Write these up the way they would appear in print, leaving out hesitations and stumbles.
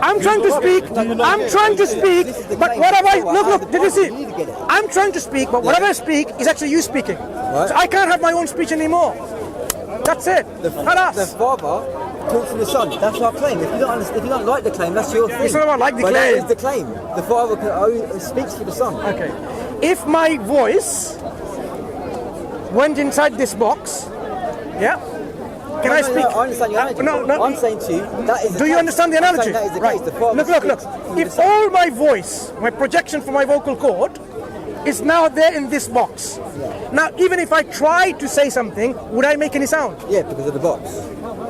I'm trying to speak. I'm trying to speak. But whatever I look, did you see? I'm trying to speak, but whatever I speak is actually you speaking. So I can't have my own speech anymore. That's it. The Father talks to the Son. That's our claim. If you don't understand, if you don't like the claim, that's your thing. It's not about like the claim. claim. That is the claim. The Father speaks to the Son. Okay. If my voice went inside this box, yeah. Can I speak? No, I understand your analogy. No. I'm saying to you, that is. Do you understand the analogy? That is the right. case. The Look. If all my voice, my projection for my vocal cord, is now there in this box. Yeah. Now, even if I try to say something, would I make any sound? Yeah, because of the box.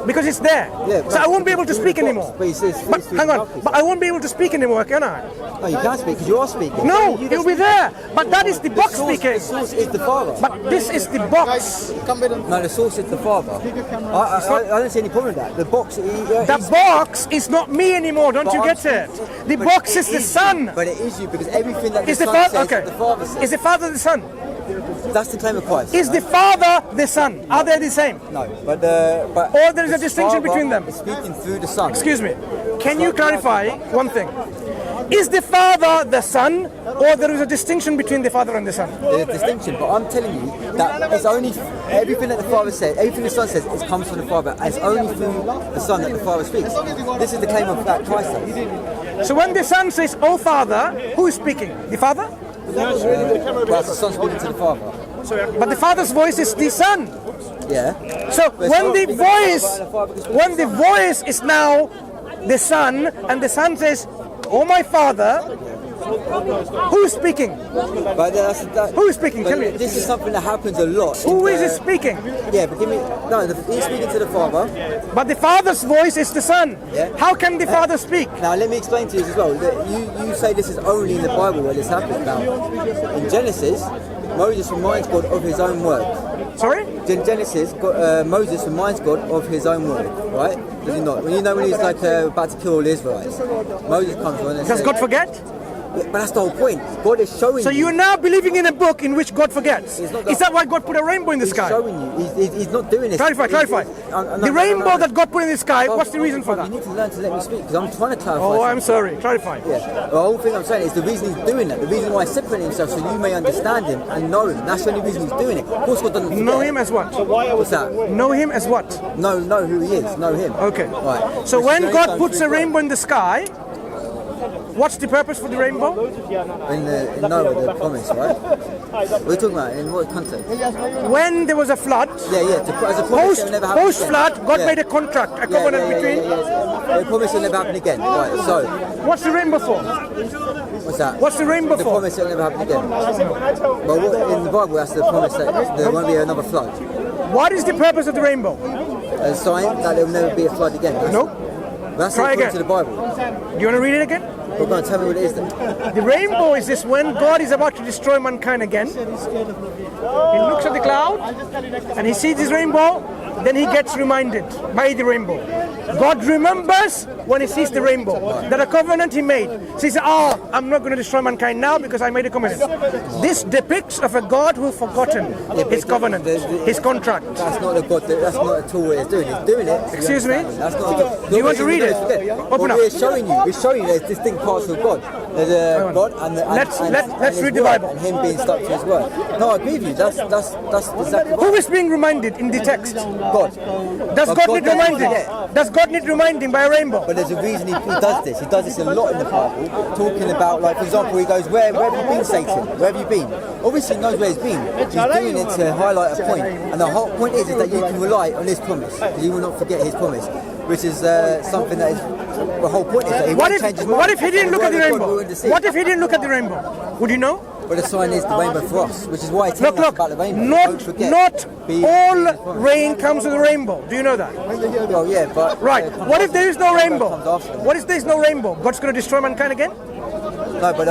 Because it's there. Yeah, so I won't be able to speak anymore. But hang on. But I won't be able to speak anymore, can I? No, you can't speak because you are speaking. No, it'll be there. But that is the box speaking. The source is the Father. But this is the box. No, the source is the Father. I don't see any problem with that. The box. The box is not me anymore. Don't you get it? The box is the Son. But it is you because everything that the Son says, the Father says. Is the Father the Son? That's the claim of Christ. Is the Father the Son? Are they the same? No, but or there is a distinction between them. Speaking through the Son. Excuse me. Can you clarify one thing? Is the Father the Son, or there is a distinction between the Father and the Son? There's a distinction, but I'm telling you that it's only everything that the Father says, everything the Son says, it comes from the Father, and it's only through the Son that the Father speaks. This is the claim of that Christ says. So when the Son says, "Oh Father," who is speaking? The Father? That's the Son speaking to the Father. But the Father's voice is the Son. Yeah. So when the voice is now the Son, and the Son says, "Oh my Father," who is speaking? Who is speaking? Tell me. This is something that happens a lot. Who is it speaking? Yeah, but he's speaking to the Father. But the Father's voice is the Son. Yeah. How can the Father speak? Now let me explain to you as well. You say this is only in the Bible where this happens. Now, in Genesis, Moses reminds God of his own word. Sorry? In Genesis, Moses reminds God of his own word, right? Does he not? When he's like about to kill all the Israelites, Moses comes on and says... Does God forget? Yeah, but that's the whole point. God is showing you. So you're now believing in a book in which God forgets. Is that why God put a rainbow in the sky? He's showing you. He's not doing this. Clarify. The rainbow that God put in the sky, what's the reason for that? You need to learn to let me speak because I'm trying to clarify. Oh, I'm sorry. Clarify. Yeah. The whole thing I'm saying is the reason he's doing that, the reason why he's separating himself so you may understand him and know him. That's the only reason he's doing it. Of course God doesn't forget. Know him as what? What's that? Know him as what? Know who he is. Know him. Okay. Right. So when God puts a rainbow in the sky, what's the purpose for the rainbow? In the promise, right? What are you talking about? In what context? When there was a flood, as a promise post-flood, God made a contract, a covenant between... The promise will never happen again. Right, so... What's the rainbow for? What's that? What's the rainbow for? The promise will never happen again. Well, in the Bible, that's the promise that there won't be another flood. What is the purpose of the rainbow? A sign that there will never be a flood again. That's Try again. To the Bible. Do you want to read it again? Well, go on, tell me what it is then. The rainbow is this when God is about to destroy mankind again. He looks at the cloud and he sees this rainbow, then he gets reminded by the rainbow. God remembers when he sees the rainbow that a covenant he made. So he says, I'm not going to destroy mankind now because I made a covenant. This depicts of a God who has forgotten his covenant, his contract. That's not a God. That's not at all what he's doing. He's doing it. Excuse me? That's not a, do you want to read it? Open up. We're showing you there's distinct parts of God. There's a God and let's read the Bible. And him being stuck to his word. No, I agree with you. That's exactly who is being reminded in the text? God. Does God need reminding? Does God need reminding by a rainbow? But there's a reason he does this. He does this a lot in the Bible, talking about, like, for example, he goes, where have you been, Satan? Where have you been? Obviously he knows where he's been. He's doing it to highlight a point. And the whole point is that you can rely on his promise. Because he will not forget his promise. Which is something that is, the whole point is that he won't change his mind. What if he didn't look at the rainbow? What if he didn't look at the rainbow? Would you know? But the sign is the rainbow for us, which is why it's telling us about the rainbow. Not all rain comes with a rainbow. Do you know that? Well, yeah, but... Right. What if there is no rainbow? What if there is no rainbow? God's going to destroy mankind again? No, but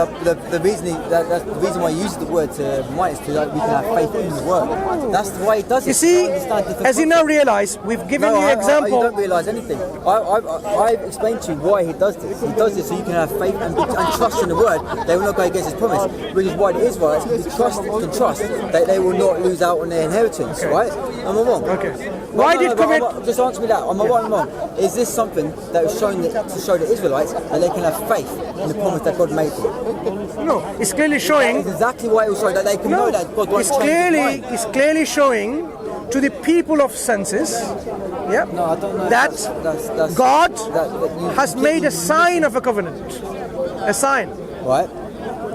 the reason why he uses the word to remind is so that we can have faith in the word. That's the way he does it. You see, as you now realize, we've given you an example. You don't realise anything. I've explained to you why he does this. He does this so you can have faith and trust in the word. They will not go against his promise, which is why the Israelites can trust that they will not lose out on their inheritance. Okay. Right? Am I wrong? Okay. Why did commit? Just answer me that. Am I right or wrong? Is this something that was shown to show the Israelites that they can have faith in the promise that God made them? No, it's clearly showing. It's exactly why it was showing that they can know that God won't change his mind. It's clearly showing to the people of senses, yeah, no, I don't know. That's God has made a sign of a covenant, a sign, right?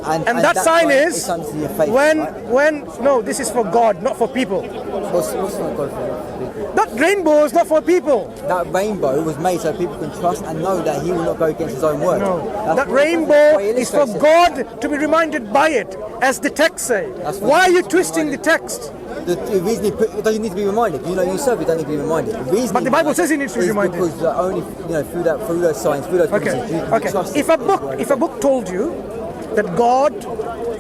And that sign is faith, when no, this is for God, not for people. What's not God for people? That rainbow is not for people. That rainbow was made so people can trust and know that He will not go against His own word. No, that rainbow is for God to be reminded by it, as the text says. Why are you twisting the text? The reason it doesn't need to be reminded. You know yourself, you don't need to be reminded. But the Bible says it needs to be reminded. Because only through those signs, through those promises, you can trust. If a book told you that God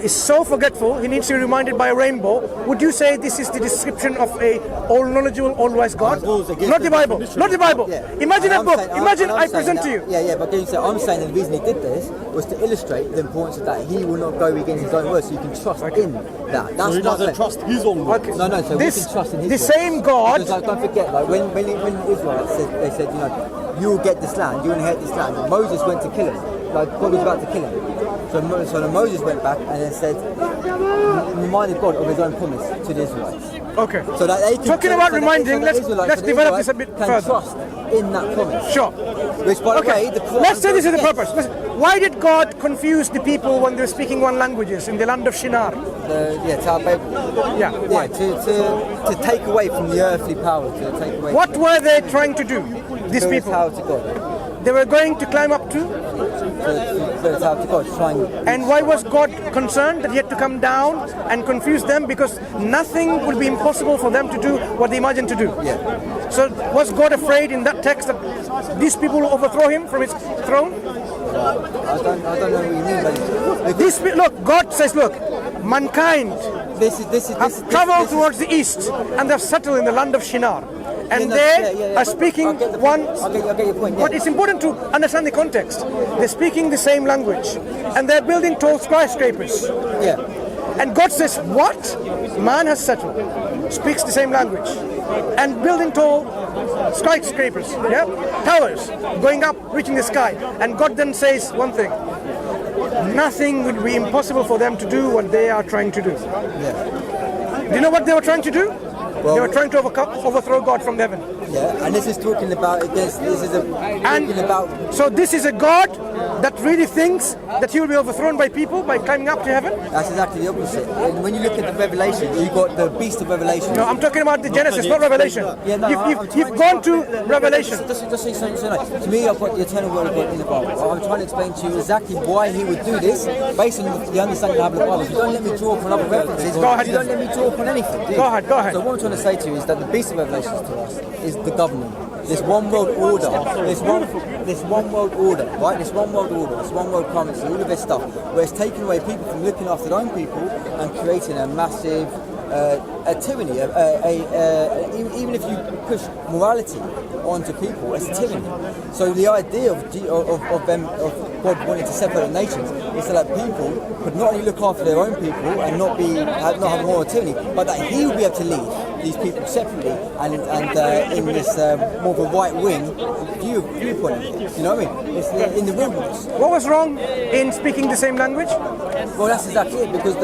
is so forgetful, he needs to be reminded by a rainbow, would you say this is the description of a all-knowledgeable, all-wise God? Not the Bible. Not the Bible. Yeah. Imagine a book. Imagine I present to you. Yeah, but I'm saying that the reason he did this was to illustrate the importance of that he will not go against his own words, so you can trust in that. That's so he doesn't trust his own words. Okay. No, so we can trust in his words. The same God. Because don't forget, like when Israel said, you know, you will get this land, you will inherit this land. And Moses went to kill him. Like God was about to kill him. So Moses went back and then said, reminded God of his own promise to the Israelites. Okay. So that they can talking about reminding, let's develop this a bit further. Trust in that promise. Sure. Which, by the way, let's say this is the purpose. Why did God confuse the people when they were speaking one languages in the land of Shinar? Why? To take away from the earthly power. To take away. What were they trying to do? These people. Power to God. They were going to climb up to. And why was God concerned that he had to come down and confuse them? Because nothing would be impossible for them to do what they imagined to do. Yeah. So was God afraid in that text that these people will overthrow him from his throne? I don't know what you mean. Look, God says, look, mankind have traveled towards the east and they've settled in the land of Shinar. And they are speaking one. I get your point. Yeah. But it's important to understand the context. They're speaking the same language, and they're building tall skyscrapers. Yeah. And God says, "What? Man has settled, speaks the same language, and building tall skyscrapers, yeah, towers, going up, reaching the sky." And God then says one thing: nothing would be impossible for them to do what they are trying to do. Yeah. Do you know what they were trying to do? Well, they were trying to overthrow God from heaven. Yeah, and this is talking about So this is a God that really thinks that he will be overthrown by people by climbing up to heaven? That's exactly the opposite. And when you look at the Revelation, you've got the beast of Revelation. No, I'm talking about the Genesis, not Revelation. Yeah, no, you've gone to Revelation. Just so to me, I've got the eternal word of God in the Bible. I'm trying to explain to you exactly why he would do this based on the understanding I have of the Bible. If you don't let me draw upon other references, you don't let me draw upon anything. Go ahead. So what I'm trying to say to you is that the beast of Revelation to us is the government. This one world order, this one world order, right? This one world order, this one world currency, all of this stuff, where it's taking away people from looking after their own people and creating a massive a tyranny. Even if you push morality onto people, it's a tyranny. So the idea of God wanting to separate the nations is so that people could not only look after their own people and not have moral tyranny, but that He will be able to lead these people separately and in this more of a right wing viewpoint. You know what I mean? It's in the wilderness. What was wrong in speaking the same language? Well, that's exactly it. Because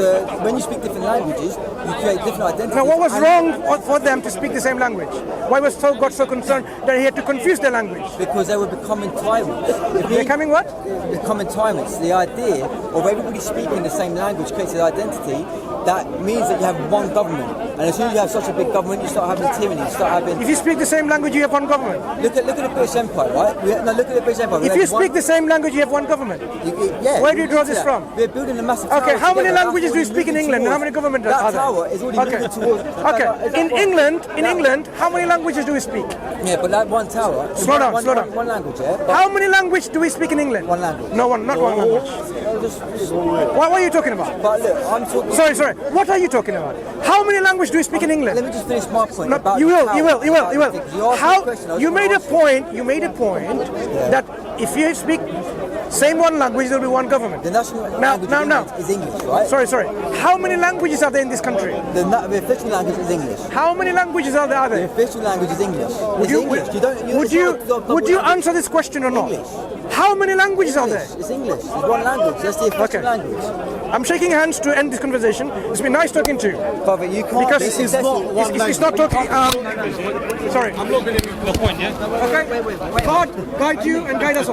when you speak different languages, you create different identities. Now, what was wrong for them to speak the same language? Why was God so concerned that he had to confuse their language? Because they were becoming tyrants. Becoming what? Becoming tyrants. The idea of everybody speaking the same language creates an identity. That means that you have one government. And as soon as you have such a big government, you start having tyranny. You start having. If you speak the same language, you have one government. Look at the British Empire, right? Look at the British Empire. If you speak the same language, you have one government. Yeah. Where do you draw this from? We're building a massive tower. Okay, how many languages do you speak in England, and how many governments are there? That tower is already moving towards. Okay, in England, how many languages do we speak? Yeah, but that one tower. Slow down. One language, yeah. How many languages do we speak in England? One language. No, not one language. What are you talking about? But look, I'm talking. Sorry. What are you talking about? How many languages do we speak in England? Let me just finish my point. No, about you will. How? You made a point that if you speak same one language, there will be one government. The national language is English, right? Sorry. How many languages are there in this country? The official language is English. How many languages are there? The official language is English. Would you answer this question or not? English. How many languages are there? It's English. It's one language. That's the official language. I'm shaking hands to end this conversation. It's been nice talking to you. Brother, you can't. Because this is not one it's not talking. Sorry. I'm not going to the point, yeah? Okay. God guide you and guide us all.